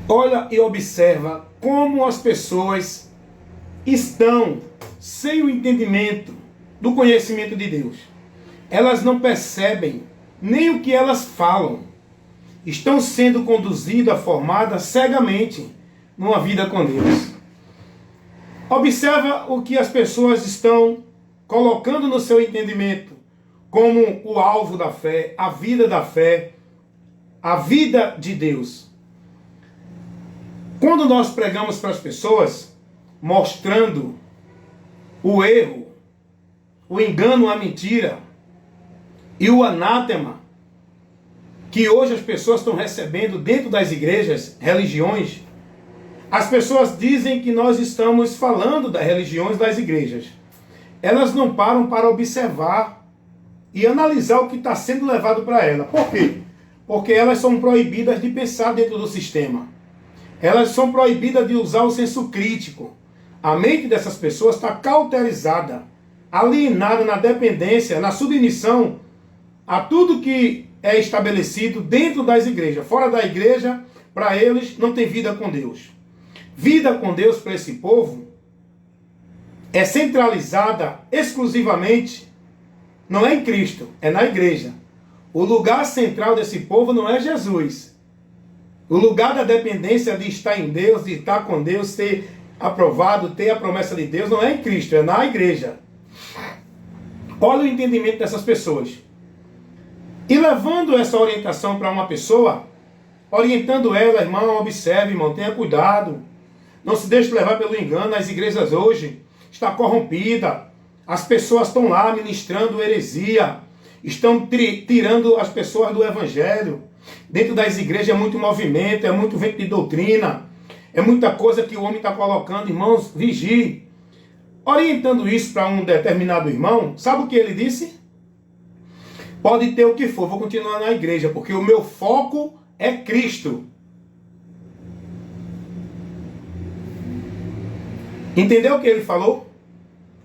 Olha e observa como as pessoas estão sem o entendimento do conhecimento de Deus. Elas não percebem nem o que elas falam. Estão sendo conduzidas, formadas cegamente numa vida com Deus. Observa o que as pessoas estão colocando no seu entendimento como o alvo da fé, a vida de Deus. Quando nós pregamos para as pessoas, mostrando o erro, o engano, a mentira e o anátema que hoje as pessoas estão recebendo dentro das igrejas, religiões, as pessoas dizem que nós estamos falando das religiões das igrejas. Elas não param para observar e analisar o que está sendo levado para ela. Por quê? Porque elas são proibidas de pensar dentro do sistema. Elas são proibidas de usar o senso crítico. A mente dessas pessoas está cauterizada, alienada na dependência, na submissão a tudo que é estabelecido dentro das igrejas. Fora da igreja, para eles, não tem vida com Deus. Vida com Deus para esse povo é centralizada exclusivamente, não é em Cristo, é na igreja. O lugar central desse povo não é Jesus. O lugar da dependência de estar em Deus, de estar com Deus, ter aprovado, ter a promessa de Deus, não é em Cristo, é na igreja. Olha o entendimento dessas pessoas. E levando essa orientação para uma pessoa, orientando ela, irmão, observe, irmão, tenha cuidado. Não se deixe levar pelo engano. As igrejas hoje estão corrompidas. As pessoas estão lá ministrando heresia. Estão tirando as pessoas do evangelho. Dentro das igrejas é muito movimento, é muito vento de doutrina. É muita coisa que o homem está colocando. Irmãos, vigie. Orientando isso para um determinado irmão, sabe o que ele disse? Pode ter o que for, vou continuar na igreja, porque o meu foco é Cristo. Entendeu o que ele falou?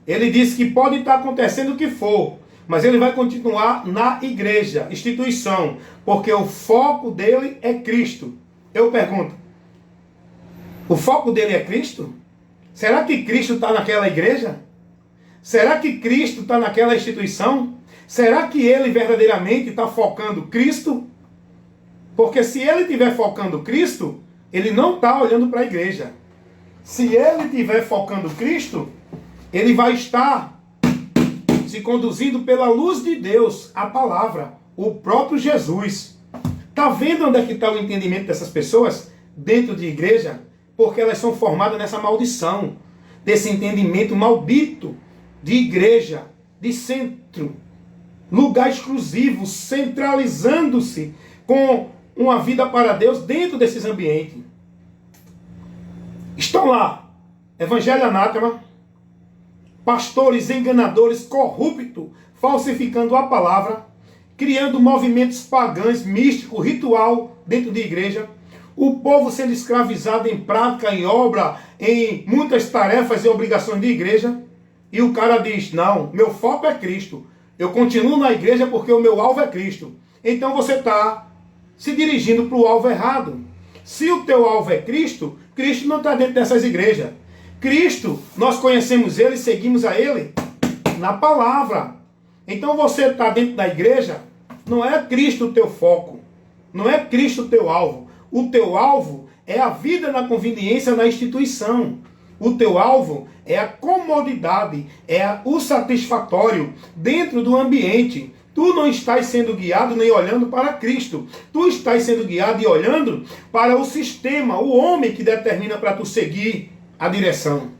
Ele disse que pode estar acontecendo o que for, mas ele vai continuar na igreja, instituição, porque o foco dele é Cristo. Eu pergunto, o foco dele é Cristo? Será que Cristo está naquela igreja? Será que Cristo está naquela instituição? Será que ele verdadeiramente está focando Cristo? Porque se ele estiver focando Cristo, ele não está olhando para a igreja. Se ele estiver focando Cristo, ele vai estar se conduzindo pela luz de Deus, a palavra, o próprio Jesus. Está vendo onde é que está o entendimento dessas pessoas dentro de igreja? Porque elas são formadas nessa maldição, desse entendimento maldito de igreja, de centro, lugar exclusivo, centralizando-se com uma vida para Deus dentro desses ambientes. Estão lá, evangelho anátema, pastores enganadores, corruptos, falsificando a palavra, criando movimentos pagãos, místicos, ritual dentro de igreja, o povo sendo escravizado em prática, em obra, em muitas tarefas e obrigações de igreja, e o cara diz, não, meu foco é Cristo, eu continuo na igreja porque o meu alvo é Cristo. Então você está se dirigindo para o alvo errado. Se o teu alvo é Cristo, Cristo não está dentro dessas igrejas. Cristo, nós conhecemos Ele, seguimos a Ele na palavra. Então você está dentro da igreja, não é Cristo o teu foco, não é Cristo o teu alvo. O teu alvo é a vida na conveniência na instituição. O teu alvo é a comodidade, é o satisfatório dentro do ambiente. Tu não estás sendo guiado nem olhando para Cristo. Tu estás sendo guiado e olhando para o sistema, o homem que determina para tu seguir a direção.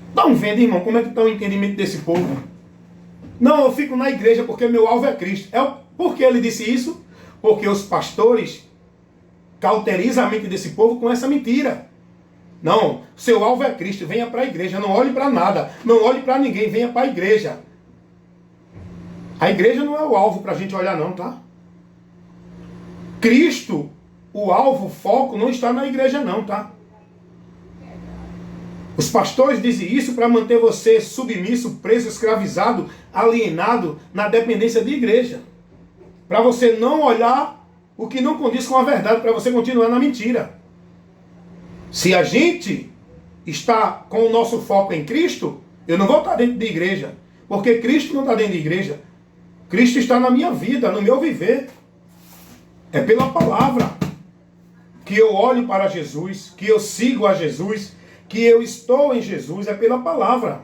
Estão vendo, irmão, como é que está o entendimento desse povo? Não, eu fico na igreja porque meu alvo é Cristo. Por que ele disse isso? Porque os pastores cauterizam a mente desse povo com essa mentira. Não, seu alvo é Cristo, venha para a igreja, não olhe para nada, não olhe para ninguém, venha para a igreja. A igreja não é o alvo para a gente olhar não, tá? Cristo, o alvo, o foco não está na igreja não, tá? Os pastores dizem isso para manter você submisso, preso, escravizado, alienado na dependência de igreja. Para você não olhar o que não condiz com a verdade para você continuar na mentira. Se a gente está com o nosso foco em Cristo, eu não vou estar dentro de igreja, porque Cristo não está dentro de igreja. Cristo está na minha vida, no meu viver. É pela palavra que eu olho para Jesus, que eu sigo a Jesus, que eu estou em Jesus, é pela palavra.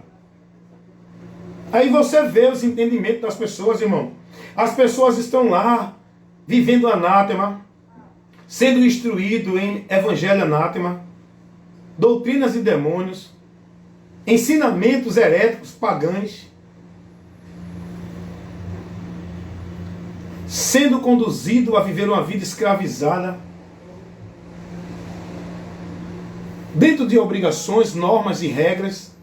Aí você vê os entendimentos das pessoas, irmão. As pessoas estão lá, vivendo anátema, sendo instruído em evangelho anátema, doutrinas de demônios, ensinamentos heréticos, pagãos, sendo conduzido a viver uma vida escravizada, dentro de obrigações, normas e regras,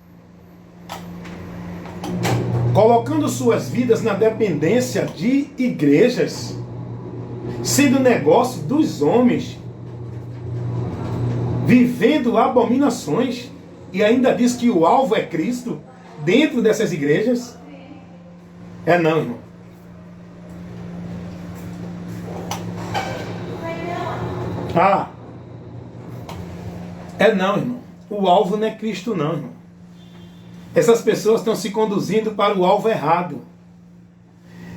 colocando suas vidas na dependência de igrejas, sendo negócio dos homens, vivendo abominações, e ainda diz que o alvo é Cristo, dentro dessas igrejas. É não, irmão. É não, irmão. O alvo não é Cristo não, irmão. Essas pessoas estão se conduzindo para o alvo errado.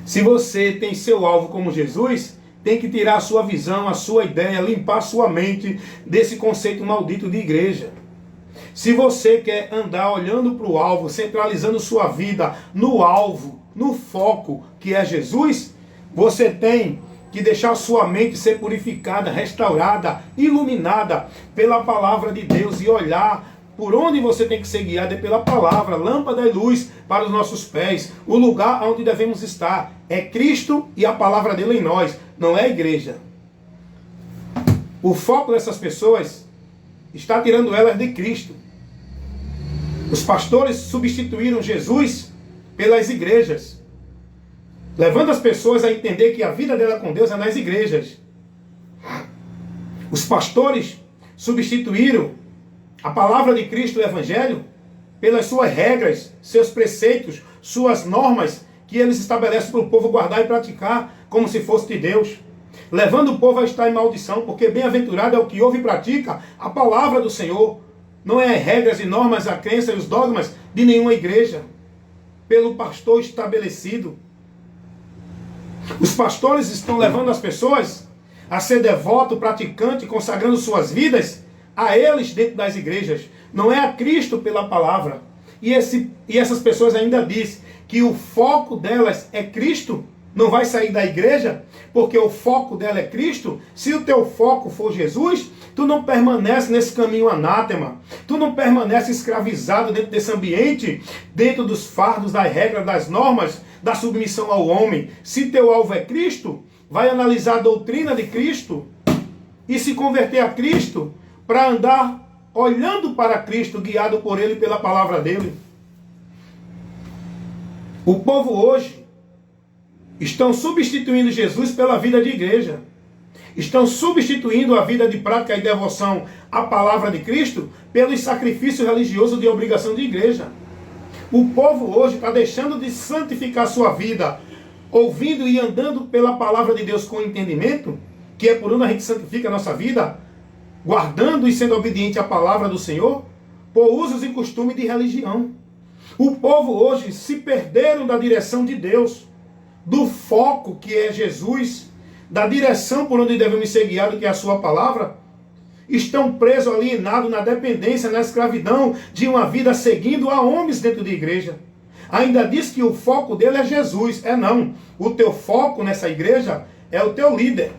Se você tem seu alvo como Jesus, tem que tirar a sua visão, a sua ideia, limpar a sua mente desse conceito maldito de igreja. Se você quer andar olhando para o alvo, centralizando sua vida no alvo, no foco que é Jesus, você tem que deixar sua mente ser purificada, restaurada, iluminada pela palavra de Deus e olhar por onde você tem que ser guiado é pela palavra, lâmpada e luz para os nossos pés. O lugar onde devemos estar é Cristo e a palavra dele em nós, não é a igreja. O foco dessas pessoas está tirando elas de Cristo. Os pastores substituíram Jesus pelas igrejas, levando as pessoas a entender que a vida dela com Deus é nas igrejas. Os pastores substituíram a palavra de Cristo, o Evangelho, pelas suas regras, seus preceitos, suas normas, que eles estabelecem para o povo guardar e praticar como se fosse de Deus, levando o povo a estar em maldição, porque bem-aventurado é o que ouve e pratica a palavra do Senhor. Não é as regras e normas, a crença e os dogmas de nenhuma igreja, pelo pastor estabelecido. Os pastores estão levando as pessoas a ser devoto, praticante, consagrando suas vidas a eles dentro das igrejas. Não é a Cristo pela palavra. E essas pessoas ainda dizem que o foco delas é Cristo. Não vai sair da igreja, porque o foco dela é Cristo. Se o teu foco for Jesus, tu não permanece nesse caminho anátema. Tu não permanece escravizado dentro desse ambiente, dentro dos fardos, das regras, das normas, da submissão ao homem. Se teu alvo é Cristo, vai analisar a doutrina de Cristo e se converter a Cristo para andar olhando para Cristo, guiado por Ele pela palavra dele. O povo hoje estão substituindo Jesus pela vida de igreja. Estão substituindo a vida de prática e devoção à palavra de Cristo pelos sacrifícios religiosos de obrigação de igreja. O povo hoje está deixando de santificar sua vida, ouvindo e andando pela palavra de Deus com entendimento, que é por onde a gente santifica a nossa vida, guardando e sendo obediente à palavra do Senhor, por usos e costumes de religião. O povo hoje se perderam da direção de Deus, do foco que é Jesus, da direção por onde devemos ser guiados, que é a sua palavra. Estão presos, alienados na dependência, na escravidão de uma vida seguindo a homens dentro de igreja. Ainda diz que o foco dele é Jesus. É não. O teu foco nessa igreja é o teu líder.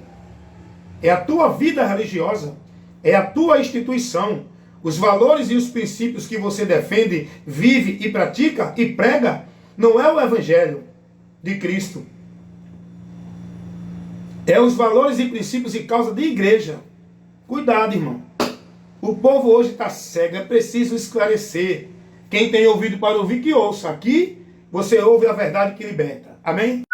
É a tua vida religiosa. É a tua instituição. Os valores e os princípios que você defende, vive e pratica e prega, não é o evangelho de Cristo. É os valores e princípios e causa de igreja. Cuidado, irmão. O povo hoje está cego, é preciso esclarecer. Quem tem ouvido para ouvir, que ouça. Aqui você ouve a verdade que liberta. Amém?